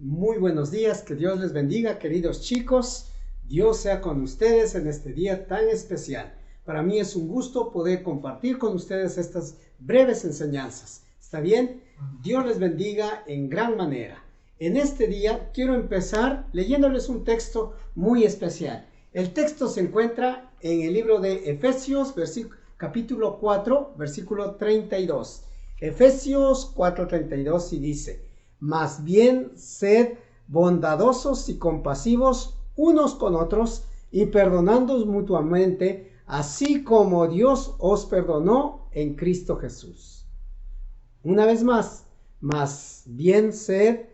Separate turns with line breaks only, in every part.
Muy buenos días, que Dios les bendiga, queridos chicos. Dios sea con ustedes en este día tan especial. Para mí es un gusto poder compartir con ustedes estas breves enseñanzas. ¿Está bien? Dios les bendiga en gran manera. En este día quiero empezar leyéndoles un texto muy especial. El texto se encuentra en el libro de Efesios, capítulo 4, versículo 32. Efesios 4:32 y dice: Más bien sed bondadosos y compasivos unos con otros y perdonándoos mutuamente, así como Dios os perdonó en Cristo Jesús. Una vez más bien sed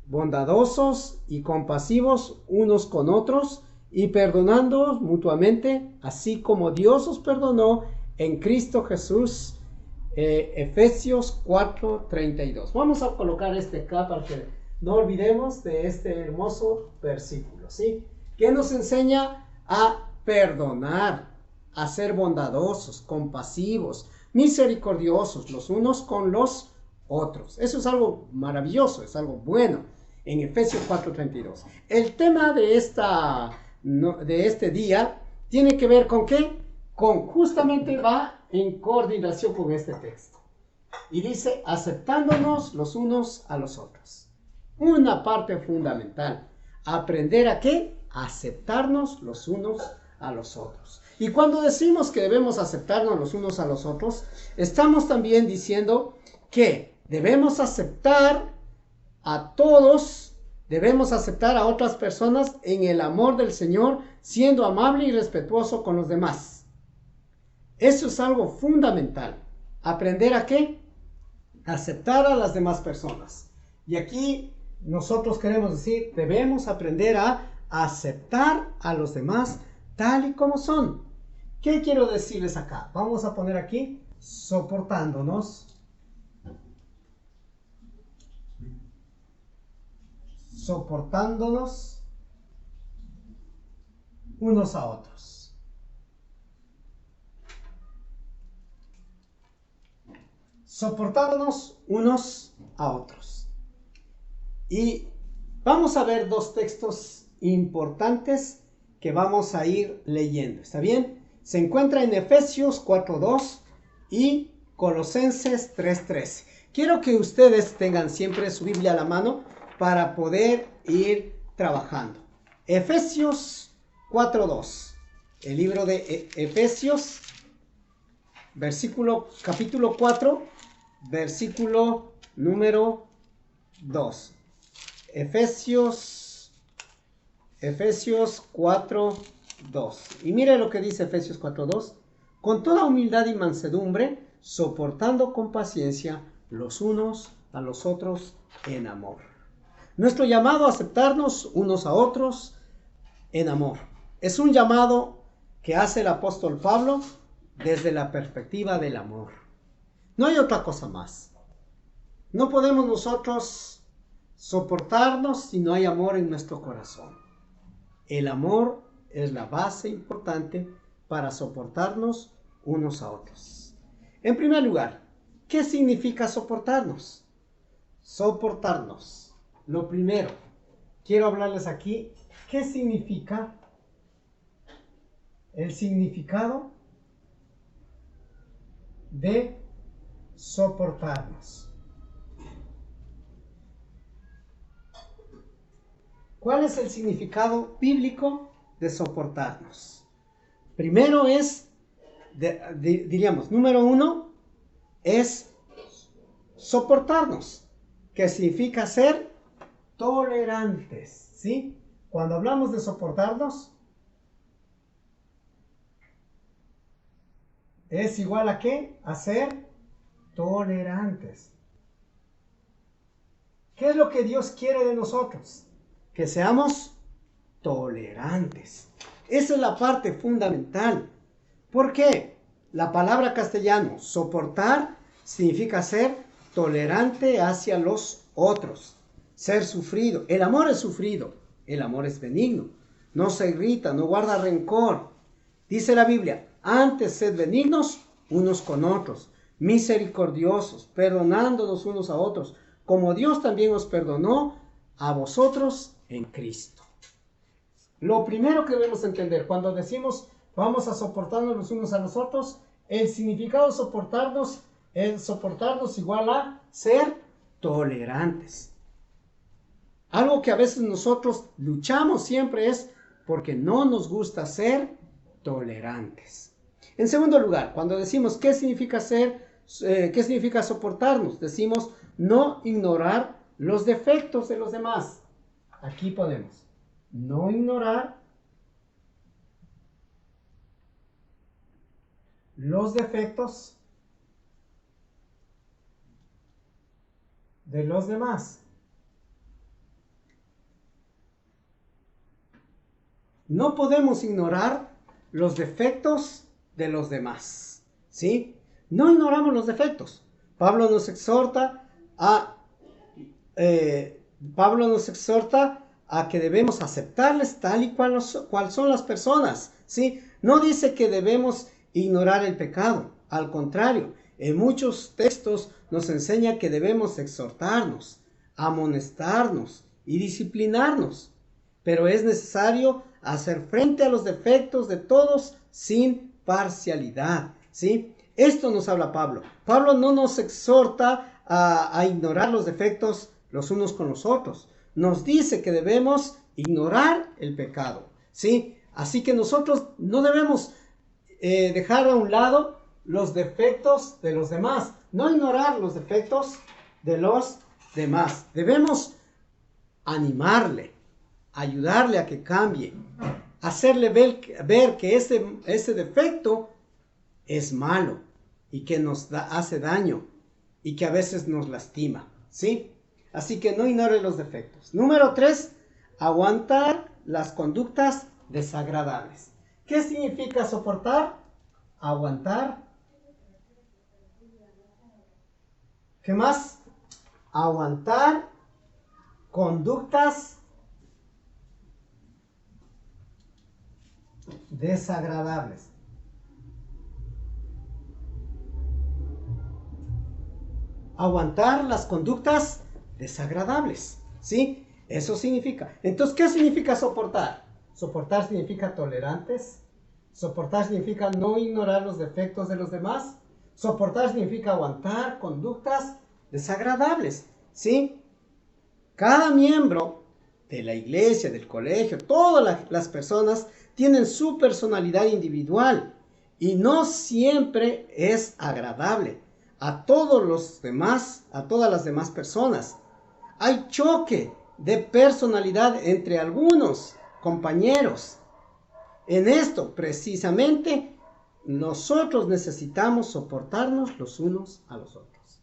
bondadosos y compasivos unos con otros y perdonándoos mutuamente, así como Dios os perdonó en Cristo Jesús. Efesios 4:32. Vamos a colocar este acá para que no olvidemos de este hermoso versículo, ¿sí? Que nos enseña a perdonar, a ser bondadosos, compasivos, misericordiosos los unos con los otros. Eso es algo maravilloso, es algo bueno. En Efesios 4:32. El tema de este día tiene que ver con ¿qué? Justamente va en coordinación con este texto. Y dice, aceptándonos los unos a los otros. Una parte fundamental. Aprender a ¿qué? Aceptarnos los unos a los otros. Y cuando decimos que debemos aceptarnos los unos a los otros, estamos también diciendo que debemos aceptar a todos, debemos aceptar a otras personas en el amor del Señor, siendo amable y respetuoso con los demás. Eso es algo fundamental. ¿Aprender a qué? Aceptar a las demás personas. Y aquí nosotros queremos decir, debemos aprender a aceptar a los demás tal y como son. ¿Qué quiero decirles acá? Vamos a poner aquí, soportándonos. Soportándonos unos a otros. Soportándonos unos a otros. Y vamos a ver dos textos importantes que vamos a ir leyendo. ¿Está bien? Se encuentra en Efesios 4:2 y Colosenses 3:13. Quiero que ustedes tengan siempre su Biblia a la mano para poder ir trabajando. Efesios 4:2. El libro de Efesios, capítulo 4. Versículo número 2. Efesios 4:2. Y mire lo que dice Efesios 4:2. Con toda humildad y mansedumbre, soportando con paciencia los unos a los otros en amor. Nuestro llamado a aceptarnos unos a otros en amor. Es un llamado que hace el apóstol Pablo desde la perspectiva del amor. No hay otra cosa más. No podemos nosotros soportarnos si no hay amor en nuestro corazón. El amor es la base importante para soportarnos unos a otros. En primer lugar, ¿qué significa soportarnos? Soportarnos. Lo primero, quiero hablarles aquí, ¿qué significa? El significado de soportarnos. ¿Cuál es el significado bíblico de soportarnos? Primero es, diríamos, número uno, es soportarnos, que significa ser tolerantes, ¿sí? Cuando hablamos de soportarnos, es igual a ¿qué? A ser tolerantes. ¿Qué es lo que Dios quiere de nosotros? Que seamos tolerantes. Esa es la parte fundamental. ¿Por qué? La palabra castellano, soportar, significa ser tolerante hacia los otros. Ser sufrido. El amor es sufrido. El amor es benigno. No se irrita, no guarda rencor. Dice la Biblia, antes sed benignos unos con otros, misericordiosos, perdonándonos unos a otros, como Dios también os perdonó a vosotros en Cristo. Lo primero que debemos entender cuando decimos vamos a soportarnos los unos a los otros, el significado de soportarnos es soportarnos igual a ser tolerantes. Algo que a veces nosotros luchamos siempre es porque no nos gusta ser tolerantes. En segundo lugar, cuando decimos qué significa soportarnos, decimos no ignorar los defectos de los demás. Aquí ponemos no ignorar los defectos de los demás. No podemos ignorar los defectos de los demás, ¿sí? No ignoramos los defectos. Pablo nos exhorta a que debemos aceptarles tal y cual son las personas, ¿sí? No dice que debemos ignorar el pecado. Al contrario, en muchos textos nos enseña que debemos exhortarnos, amonestarnos y disciplinarnos. Pero es necesario hacer frente a los defectos de todos sin parcialidad, ¿sí? Esto nos habla Pablo. Pablo no nos exhorta a ignorar los defectos los unos con los otros. Nos dice que debemos ignorar el pecado, ¿sí? Así que nosotros no debemos dejar a un lado los defectos de los demás. No ignorar los defectos de los demás. Debemos animarle, ayudarle a que cambie, hacerle ver que ese defecto es malo y que nos hace daño y que a veces nos lastima, ¿sí? Así que no ignore los defectos. Número 3, aguantar las conductas desagradables. ¿Qué significa soportar? Aguantar. ¿Qué más? Aguantar conductas desagradables. Aguantar las conductas desagradables, ¿sí? Eso significa. Entonces, ¿qué significa soportar? Soportar significa tolerantes. Soportar significa no ignorar los defectos de los demás. Soportar significa aguantar conductas desagradables, ¿sí? Cada miembro de la iglesia, del colegio, todas las personas tienen su personalidad individual y no siempre es agradable a todas las demás personas. Hay choque de personalidad entre algunos compañeros. En esto, precisamente, nosotros necesitamos soportarnos los unos a los otros.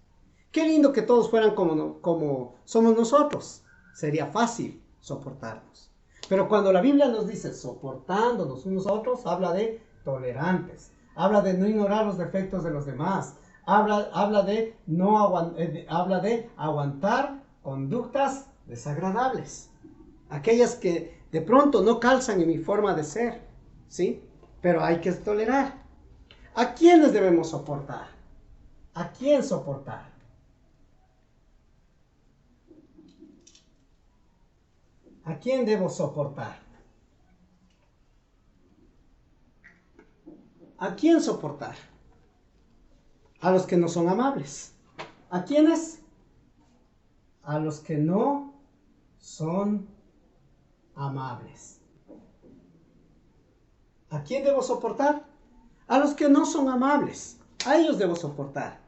Qué lindo que todos fueran como somos nosotros. Sería fácil soportarnos. Pero cuando la Biblia nos dice soportándonos unos a otros, habla de tolerantes. Habla de no ignorar los defectos de los demás. Habla de aguantar conductas desagradables. Aquellas que de pronto no calzan en mi forma de ser, ¿sí? Pero hay que tolerar. ¿A quiénes debemos soportar? ¿A quién soportar? ¿A quién debo soportar? ¿A quién soportar? A los que no son amables. ¿A quiénes? A los que no son amables. ¿A quién debo soportar? A los que no son amables. A ellos debo soportar.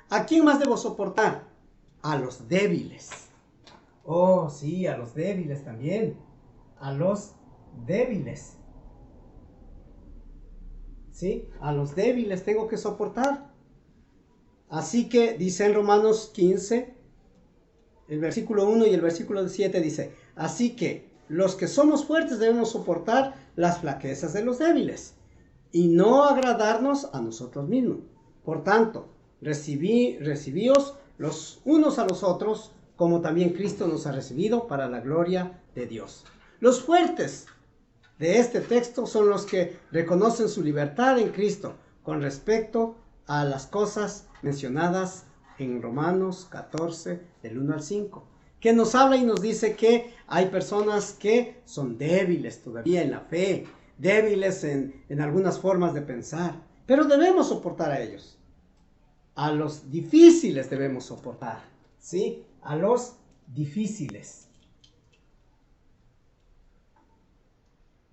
¿A quién más debo soportar? A los débiles. Oh, sí, a los débiles también. A los débiles. ¿Sí? A los débiles tengo que soportar. Así que dice en Romanos 15, el versículo 1 y el versículo 7 dice, así que los que somos fuertes debemos soportar las flaquezas de los débiles y no agradarnos a nosotros mismos. Por tanto, recibíos los unos a los otros, como también Cristo nos ha recibido para la gloria de Dios. Los fuertes de este texto son los que reconocen su libertad en Cristo con respecto a las cosas mencionadas en Romanos 14, del 1 al 5. que nos habla y nos dice que hay personas que son débiles todavía en la fe, débiles en algunas formas de pensar, pero debemos soportar a ellos. A los difíciles debemos soportar, ¿sí? A los difíciles.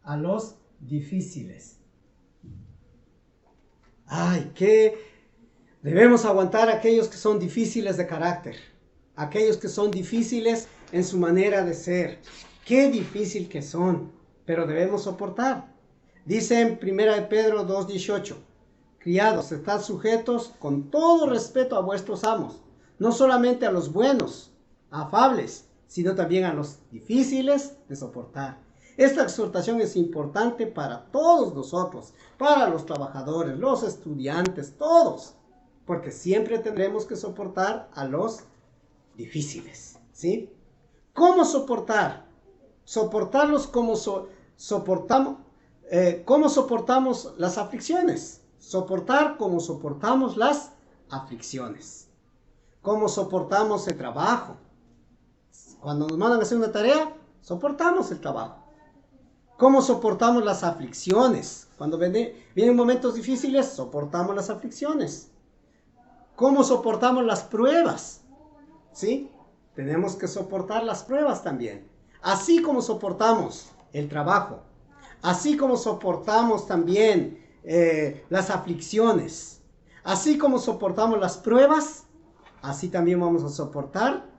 A los difíciles. Ay, que debemos aguantar a aquellos que son difíciles de carácter, aquellos que son difíciles en su manera de ser. Qué difícil que son, pero debemos soportar. Dice en 1 Pedro 2:18, criados, estad sujetos con todo respeto a vuestros amos, no solamente a los buenos, afables, sino también a los difíciles de soportar. Esta exhortación es importante para todos nosotros, para los trabajadores, los estudiantes, todos, porque siempre tendremos que soportar a los difíciles, ¿sí? ¿Cómo soportar? Soportarlos como soportamos las aflicciones. Soportar como soportamos las aflicciones. ¿Cómo soportamos el trabajo? Cuando nos mandan a hacer una tarea, soportamos el trabajo. ¿Cómo soportamos las aflicciones? Cuando vienen momentos difíciles, soportamos las aflicciones. ¿Cómo soportamos las pruebas? ¿Sí? Tenemos que soportar las pruebas también. Así como soportamos el trabajo, así como soportamos también las aflicciones, así como soportamos las pruebas, así también vamos a soportar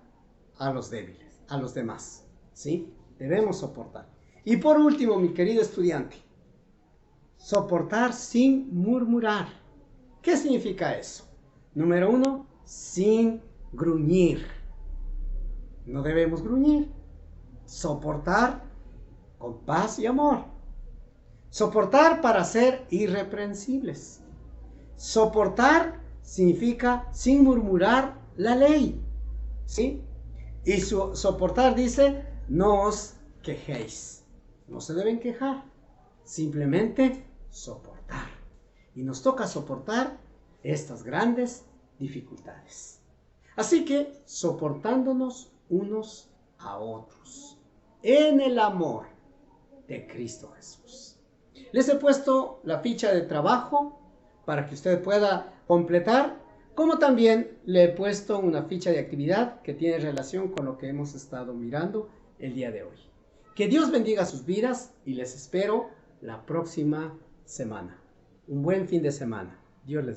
a los débiles, a los demás. ¿Sí? Debemos soportar. Y por último, mi querido estudiante, soportar sin murmurar. ¿Qué significa eso? Número 1, sin gruñir. No debemos gruñir. Soportar con paz y amor. Soportar para ser irreprensibles. Soportar significa sin murmurar la ley. ¿Sí? Y soportar dice, no os quejéis. No se deben quejar, simplemente soportar. Y nos toca soportar estas grandes dificultades. Así que soportándonos unos a otros en el amor de Cristo Jesús. Les he puesto la ficha de trabajo para que usted pueda completar, como también le he puesto una ficha de actividad que tiene relación con lo que hemos estado mirando el día de hoy. Que Dios bendiga sus vidas y les espero la próxima semana. Un buen fin de semana. Dios les bendiga.